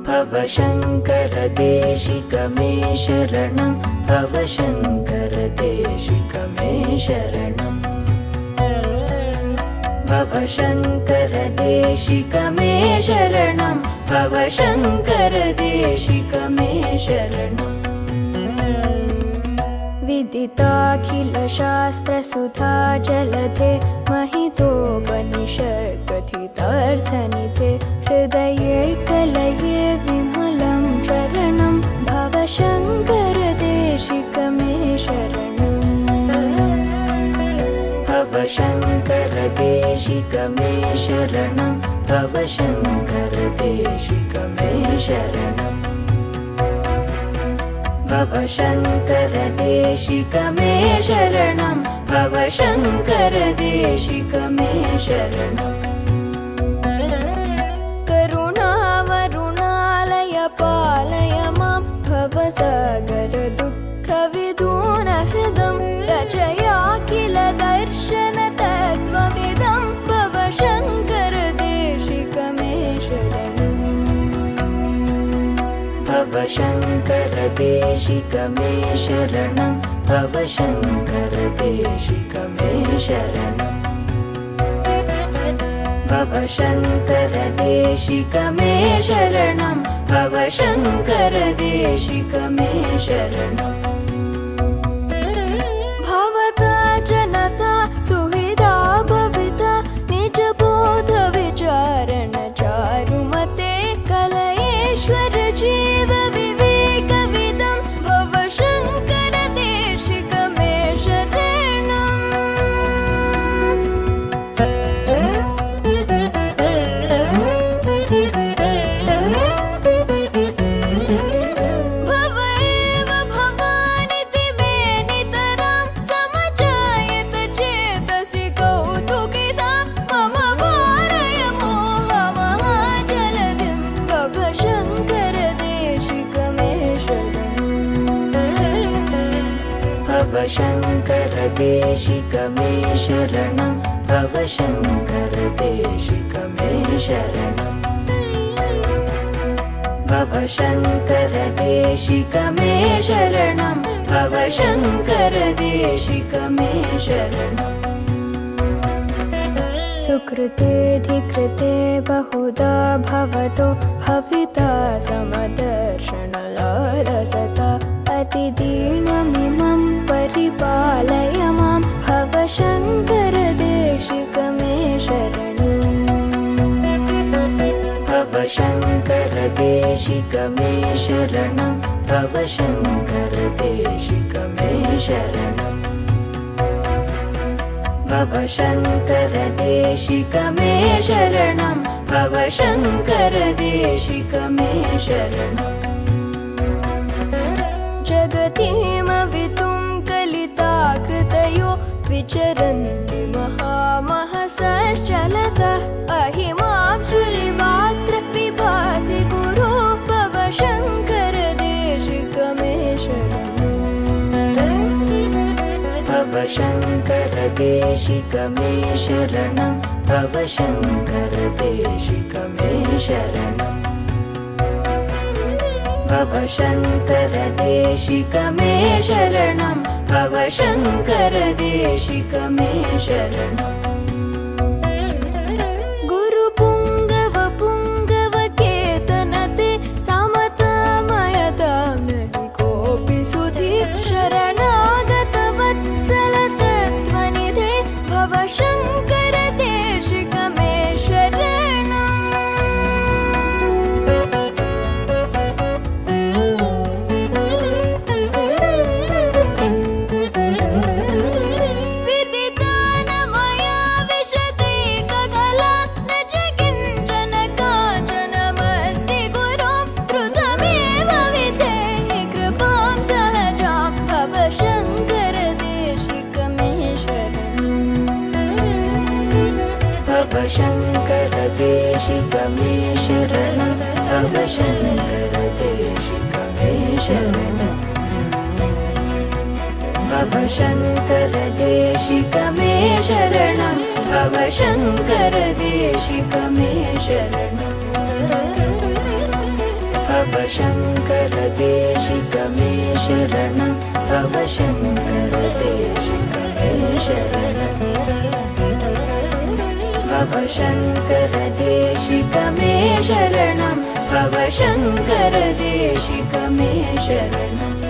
भवशङ्कर देशिक मे शरणं भवशङ्कर देशिक मे शरणं भवशङ्कर देशिक मे शरणं भवशङ्कर देशिक मे शरणं विदिताखिलशास्त्रसुधा जलधे महितोपनिषद्कथितार्थनिधे हृदये कलये विमलं चरणं भवशङ्कर देशिक मे शरणं भवशङ्कर देशिक मे शरणं भवशङ्कर देशिक मे शरणं भवशङ्कर देशिक मे शरणं भवशङ्कर देशिक मे शरणं करुणावरुणालय पालय मां भवसागर दुःखविदूनहृदं रचयाखिल दर्शन तत्त्वविदं भवशङ्कर देशिक मे शरणं भवशङ्कर देशिक मे शरणं भवशङ्कर देशिक मे शरणं भवशङ्कर देशिक मे शरणं भवशङ्कर देशिक मे शरणं भवता जनता सुहृदा भविता निजबोध विचारण चारुमते कलयेश्वर जीव विवेकविदं भवशङ्कर देशिक मे शरणं भव एव भवानिति मे नितरां समजायत चेतसि कौतुकिता मम वारय मोहमहाजलधिं भवशङ्कर देशिक मे शरणं भवशङ्कर देशिक मे शरणं भवशङ्कर देशिक मे शरणं भवशङ्कर देशिक मे शरणं भवशङ्कर देशिक मे शरणं सुकृतेऽधिकृते बहुधा भवतो भविता समदर्शनलालसता अतिदीनमिमं परिपालय मां भवशङ्कर देशिक मे शरणं भवशङ्कर देशिक मे शरणं भवशङ्कर देशिक मे शरणं भवशङ्कर देशिक मे शरणं भवशङ्कर देशिक मे शरणं जगतीमवितुं कलिताकृतयो विचरन्ति महामहसश्चलतः अहिमां शुलिवात्र पिबासि गुरो भवशङ्कर देशिक मे शरणं भवशङ्कर देशिक मे शरणं भवशङ्कर देशिक मे शरणं भवशङ्कर देशिक मे शरणं भवशङ्कर देशिक मे शरणं गुरुपुङ्गव पुङ्गव केतनते समतामयतां नहि कोऽपि सुधी शरणागत वत्सल तत्त्वनिधे भवशङ्कर देशिक मे शरणं भवशङ्कर देशिक मे शरणं भवशङ्कर देशिक मे शरणं भवशङ्कर देशिक मे शरणं भवशङ्कर देशिक मे शरणं भव शङ्कर देशिक मे शरणं भव शङ्कर देशिक मे शरणं भव शङ्कर देशिक मे शरणं भव शङ्कर देशिक मे शरणम्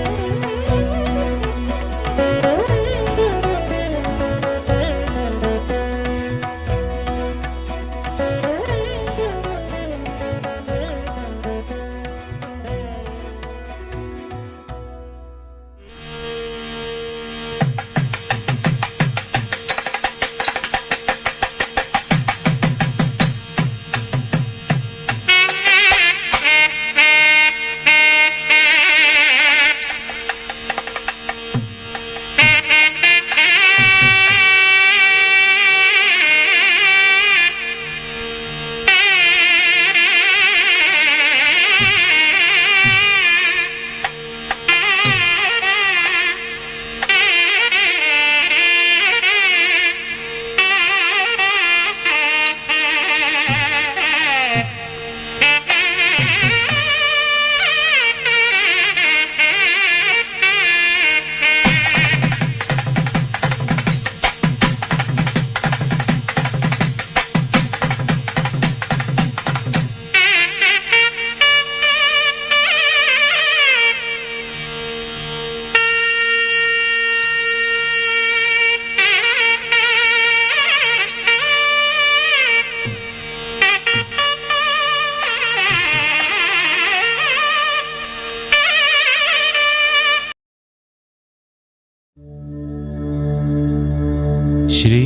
श्री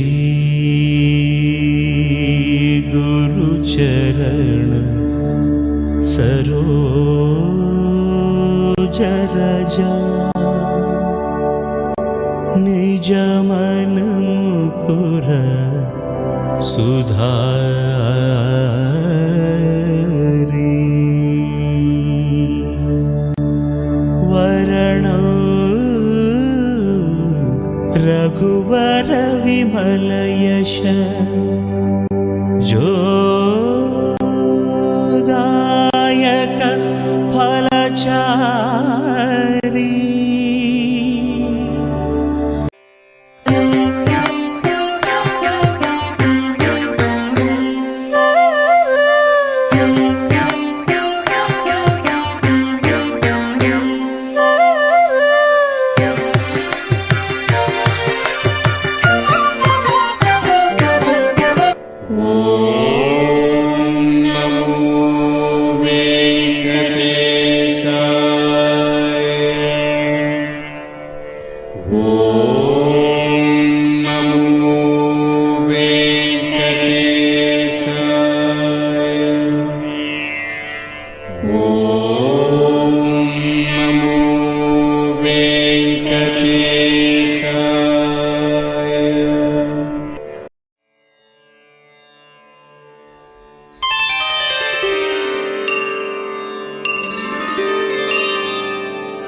गुरुचरण सरोज रज निज मन मुकुर सुधारी वरण रघुवर विमल यश जोदायक फलचारी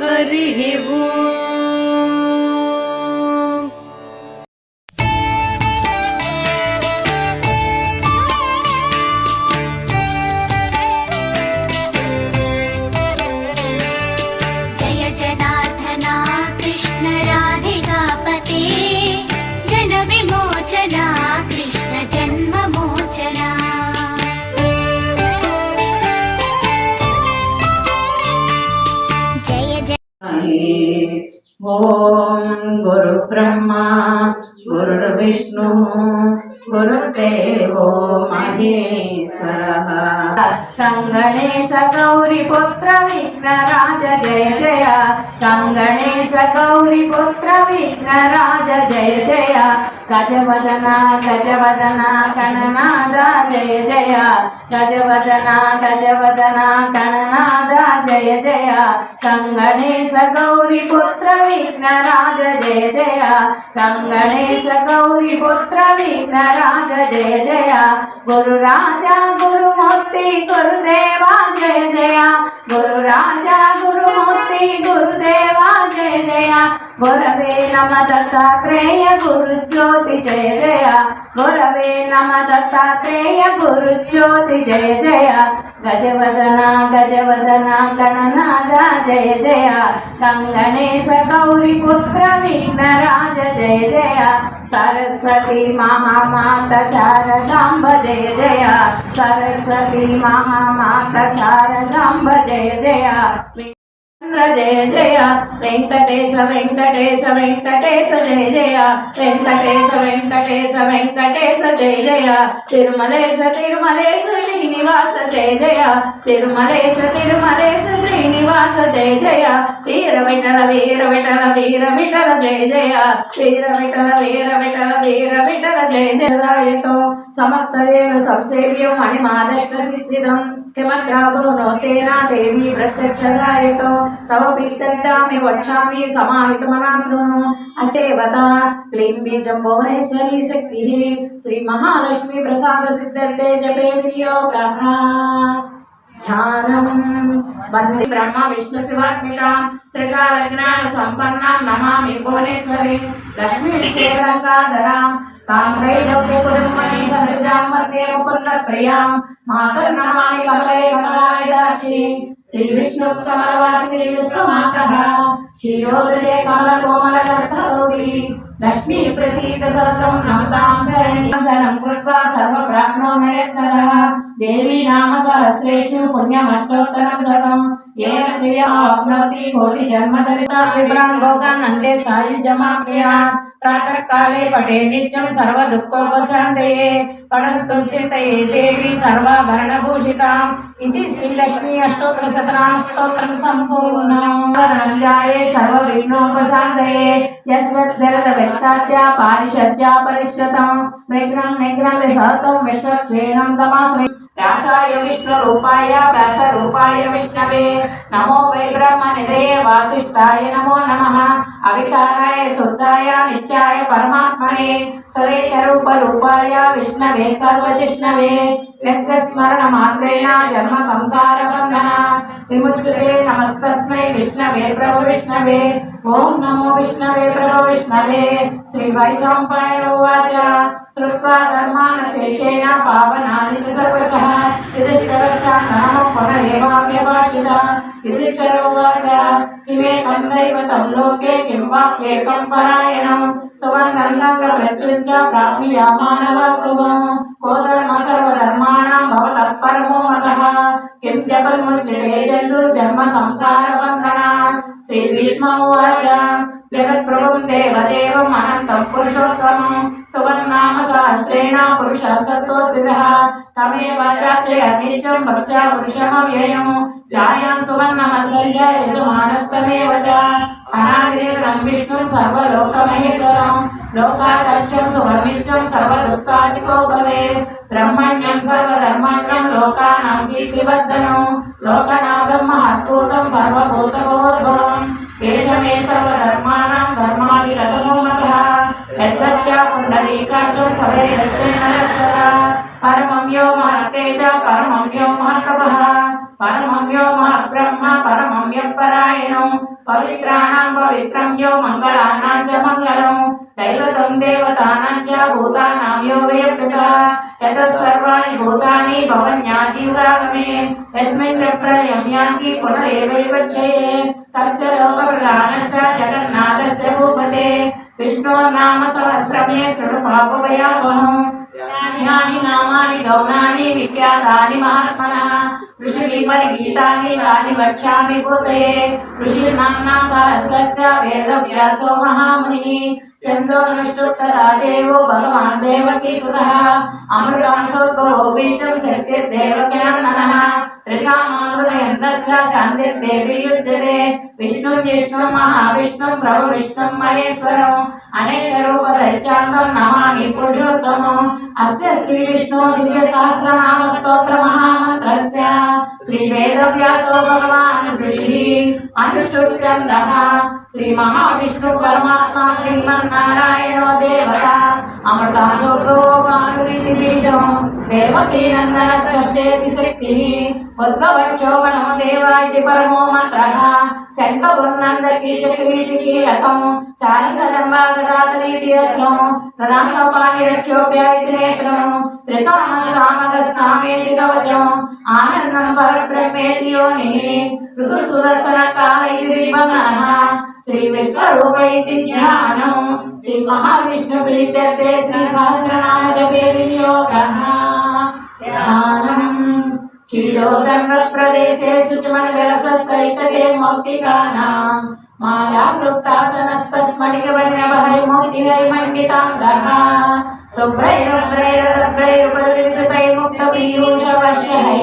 हरिः ओम्। जय जनार्दना कृष्ण राधिकापते जन विमोचना कृष्ण जन्ममोचना जय जय ओम गुरु ब्रह्मा गुरुर्विष्णु गुरुदेवो महेश्वरः संगणेश गौरी पुत्र विघ्नराज जय जय संगणेश गौरी पुत्र विघ्नराज जय जय गजवदना गणनाद जय जय गजवदना गणनाद जय जय संगणेश गौरी पुत्र विघ्नराज जय जय संगणेश गौरी पुत्र विघ्नराज जय जय गुरु राजा गुरुमूर्ति गुरुदेवा जय जय गुरु राजा गुरुमूर्ति गुरुदेवा जय जय గురవే నమ దత్తాత్రేయ గురుజ్యోతి జయ జయ గురవే నమ దత్తాత్రేయ గురుజ్యోతి జయ జయ గజవదన గజవదన గణనాథ జయ జయ సంగణేశ గౌరీ పుత్ర విఘ్నరాజ జయ జయ సరస్వతి మహామాత శారదాంబ జయ జయ సరస్వతి మహామాత శారదాంబ జయ జయ జయ జయ వెంకటేశ వెంకటేశ వెంకటేశ జయ జయ వెంకటేశ వెంకటేశ వెంకటేశ జయ జయ తిరుమలేశ తిరుమలేశ శ్రీనివాస జయ జయ తిరుమలేశ తిరుమలేశ శ్రీనివాస జయ జయ వీర విఠల వీర విఠల వీర విఠల జయ జయ వీర విఠల వీర విఠల వీర విఠల జయ జయతో సమస్త దేవ సంసేవ్యం మణిమాదష్ట సిద్ధిదం किमग्राभो नो तेना देवी प्रत्यक्षदायतो तव पितृदामि वक्षामि समाहितमना शृणु असेवता क्लीं बीजं भुवनेश्वरी शक्तिः श्री महालक्ष्मी प्रसाद सिद्धर्थे जपे विनियोगः ध्यानं वन्दे ब्रह्म विष्णु शिवात्मिकां त्रिकालज्ञान सम्पन्नां नमामि भुवनेश्वरी लक्ष्मी श्रीरङ्गाधरां ताम्रैलोक्य कुरुमणि ससृजां वन्दे मुकुन्दप्रियां मातर्नमामि कमले कमलायदाक्षी श्री विष्णु कमलवासिनी विश्वमातः क्षीरोदये कमलकोमलगर्भगौरी लक्ष्मी प्रसीद सततं नमतां शरणं कृत्वा सर्वप्राप्नोमि यत्नतः देवी नाम सहस्रेषु पुण्यमष्टोत्तरं शतम् येन श्रियमाप्नोति कोटिजन्मधरिता विभ्रान् भोगान् अन्ते सायुज्यमाप्नुयात् प्रातः काले पठे नित्यं सर्वदुःखोपशान्तये पठस्तु चिन्तये देवी सर्वाभरणभूषिताम् इति श्रीलक्ष्मी अष्टोत्तरशतनाम स्तोत्रं सम्पूर्णम् धनञ्जाये सर्वविघ्नोपशान्तये यस्वद्गरदव्यक्ताच्च पारिषद्य परिष्कृतं विघ्नं निघ्नं सहतं विश्वक्सेनं तमाश्रये व्यासाय विष्णुरूपाय व्यासरूपाय विष्णवे नमो वै ब्रह्मनिधये वासिष्ठाय नमो नमः अविकाराय शुद्धाय नित्याय परमात्मने सदैकरूपरूपाय विष्णवे सर्वजिष्णवे यस्य स्मरणमात्रेण जन्म संसारबन्धना विमुच्यते नमस्तस्मै विष्णवे प्रभु विष्णवे ओं नमो विष्णवे प्रभु विष्णवे श्री वैशम्पायन उवाच श्रुत्वा धर्मान् शेषेण पावनानि च सर्वशः युधिष्ठिरस्यान्नाम पुनरेवाप्यभाषिता युधिष्ठिर उवाच किमेकं दैवतं लोके किं वाप्येकं परायणं सुवर्णं प्राप्नुयामानवः शुभम् को धर्म सर्वधर्माणां भवतः परमो मतः किं जपन्मुच्यते जन्मजन्म संसारबन्धनात् श्रीभीष्म उवाच जगत्प्रभुं देवदेवम् अनन्तं पुरुषोत्तमं सुवर्णाम सहस्रेण पुरुषः सत्त्वस्थितः तमेव चार्चय नित्यं भक्त्या पुरुषमव्ययं जायां सुवर्णमस्सञ्च यजमानस्तमेव च अनादिर्नं विष्णुं सर्वलोकमहेश्वरं लोकाध्यक्षं सुवर्णिष्ठं सर्वदुःखादिको भवेत् ब्रह्मण्यं सर्वधर्मण्यं लोकानां कीर्तिवर्धनं लोकनाथं महत्भूतं सर्वभूतभवोद्भवम् केशमे सर्वधर्माणां धर्मादिरतमो मतः यद्वच्चा पुण्डरीकाक्षं सवेदच्चेन्नरस्वरा परमं यो महत्तेज परमं यो महत्तपः परमं यो महद्ब्रह्म परमं यः परायणं पवित्राणां पवित्रं यो मङ्गलानां च मङ्गलं दैवतं देवतानां च भूतानां यो वेत्तः यतः सर्वाणि भूतानि भवन्यादियुगागमे यस्मिन् च प्रलयं यान्ति पुनरेवैवच्छये तस्य लोकप्रधानस्य जगन्नाथस्य भूपते विष्णोर्नाम सहस्रमे शृणु पापभयावहम् यानि नामानि गौणानि विख्यातानि महात्मनः ऋषिभिः परिगीतानि तानि वक्ष्यामि भूतये ऋषिर्नाम्ना सहस्रस्य वेदव्यासो महामुनिः चन्द्रोऽनुष्टुप्तदा देवो भगवान् देवकीसुतः अमृतांशोद्भवो बीजं शक्तिर्देवकीनन्दनः त्रिसामाहृदयन्तस्य शान्तिर्देवी युज्यते विष्णुं जिष्णुं महाविष्णुं प्रभुविष्णुं महेश्वरम् अनेकरूपधरिचान्दं नमामि पुरुषोत्तमम् अस्य श्रीविष्णो दिव्यसहस्रनाम स्तोत्रमहामन्त्रस्य श्रीवेदव्यासो भगवान् ऋषिः अनुष्टुप् छन्दः శ్రీ మహావిష్ణు పరమాత్మ శ్రీమన్నారాయణో దేవత అమృతాశోకో పానురీతి బీజం దేవకీ నందన సృష్టేతి శక్తి ఉద్భవక్షోభనో దేవాది పరమో మంత్రః శంఖబృందందకీ చక్రీతికి రకం శాలికలంబాగదాతరీతి అస్త్రం ప్రధానపాణి రక్షోభ్యాయితి నేత్రం త్రిసామసామగస్నామేతి కవచం ఆనందం పరబ్రహ్మేతి యోనిః ఋతుసుదర్శన కాలైతి దివంగనః శ్రీ విశ్వరూపైతి ధ్యానం శ్రీ మహావిష్ణు ప్రీత్యర్థే శ్రీ సహస్రనామ జపే వినియోగః ధ్యానం క్షీరోదండప్రదేశే శుచిమణిరసైకతే మౌక్తికానాం మాలాకృప్తాసనస్తస్మణికవర్ణవహైమోతిహైమండితాంగః శుభ్రైరభ్రైరభ్రైరుపరివిజుతైముక్తపీయూషవర్షైः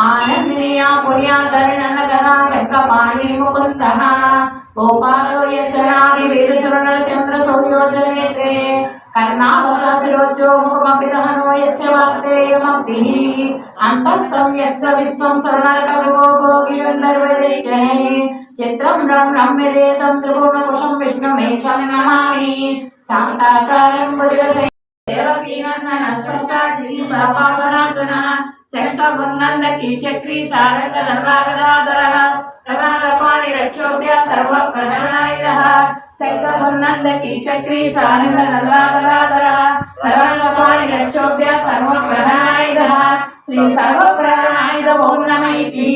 ఆనందినియా పుణ్యాకరిణనగనా శంఖపాణి ముకుందః గోపాలో యస్సరామి వీరసురనరచంద్ర సౌర్యోజనేత్రే కర్ణావసాశిరోజ్జో ముఖమపిదహనో యస్య వాస్తేయమబ్ధిః అంతస్థం యస్య విశ్వం సర్వనరకవిభో భోగిగంధర్వదైత్యైః చిత్రం రమ్యదేతం త్రిభువనకుశం విష్ణుమేషం నమామి శాంతాకారం భుజగశయనం దేవకీనందన స్పష్టాక్షి సపావనాసన శంఖబృందందకీ చక్రీ సారథ గంగాధరః ప్రధానపాణి రక్షోభ్య సర్వప్రధానాయుధః శంఖబృందందకీ చక్రీ సారథ గంగాధరః ప్రధానపాణి రక్షోభ్య సర్వప్రధానాయుధః శ్రీ సర్వప్రధానాయుధ ఓం నమః ఇతి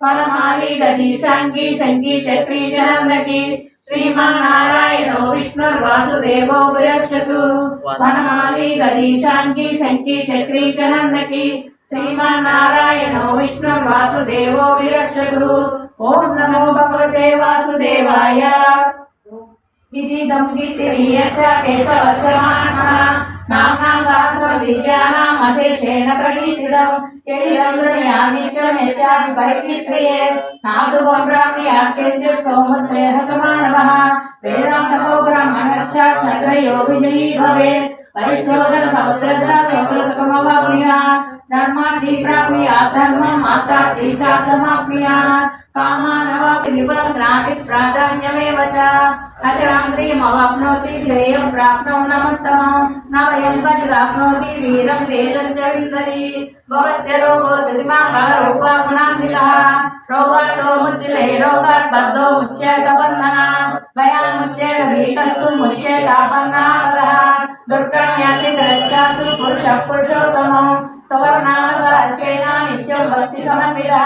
పరమాలి గది సంగీ సంగీ చక్రీ చనందకీ శ్రీమన్నారాయణో విష్ణుర్వాసుదేవో విరక్షతు వనమాలి గది శాంకి శంకి చక్రీ చనందకి శ్రీమన్నారాయణో విష్ణుర్వాసుదేవో విరక్షతు ఓం నమో భగవతే వాసుదేవాయ ఇదిదం కీర్తిర్యస్య కేశవస్య మహాత్మనః నామ్నాం సహస్రదివ్యానాం అశేషేణ ప్రకీర్తితం కేవలం దుర్యానిత్యమిత్యాది పరికీర్తయే నాసుభం ప్రాప్తియాఖ్యంచ సౌముత్రేహ చ మానవః వేదాంతకో బ్రహ్మణశ్చాత్ క్షత్రయో విజయీ భవేత్ పరిశోధన సముద్రస్య సహస్రసుఖమవాప్నుయాత్ ధర్మార్థి ప్రాప్నుయాత్ ధర్మం ఆత్మార్థి చార్థమాప్నుయాత్ కామానవాపి విపులం జ్ఞాతి ప్రాధాన్యమేవ చ అచరాం శ్రీమవాప్నోతి శ్రేయం ప్రాప్నోన్నమస్తమం నవయం కచిదాప్నోతి వీరం తేజస్య విందతి భవత్య రోగో దురిమాకర రూపా గుణాన్వితః రోగాతో ముచ్యతే రోగాత్ బద్ధో ముచ్యేత బంధనాత్ భయాన్ ముచ్యేత భీతస్తు ముచ్యేతాపన్నాపదః దుర్గమ్యాసి ద్రచ్చాసు పురుషః పురుషోత్తమం స్తవర్నామ సహస్రేణ నిత్యం భక్తి సమన్వితః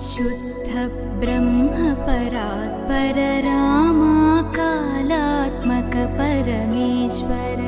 शुद्ध ब्रह्म परात्पर रामा कालात्मक परमेश्वर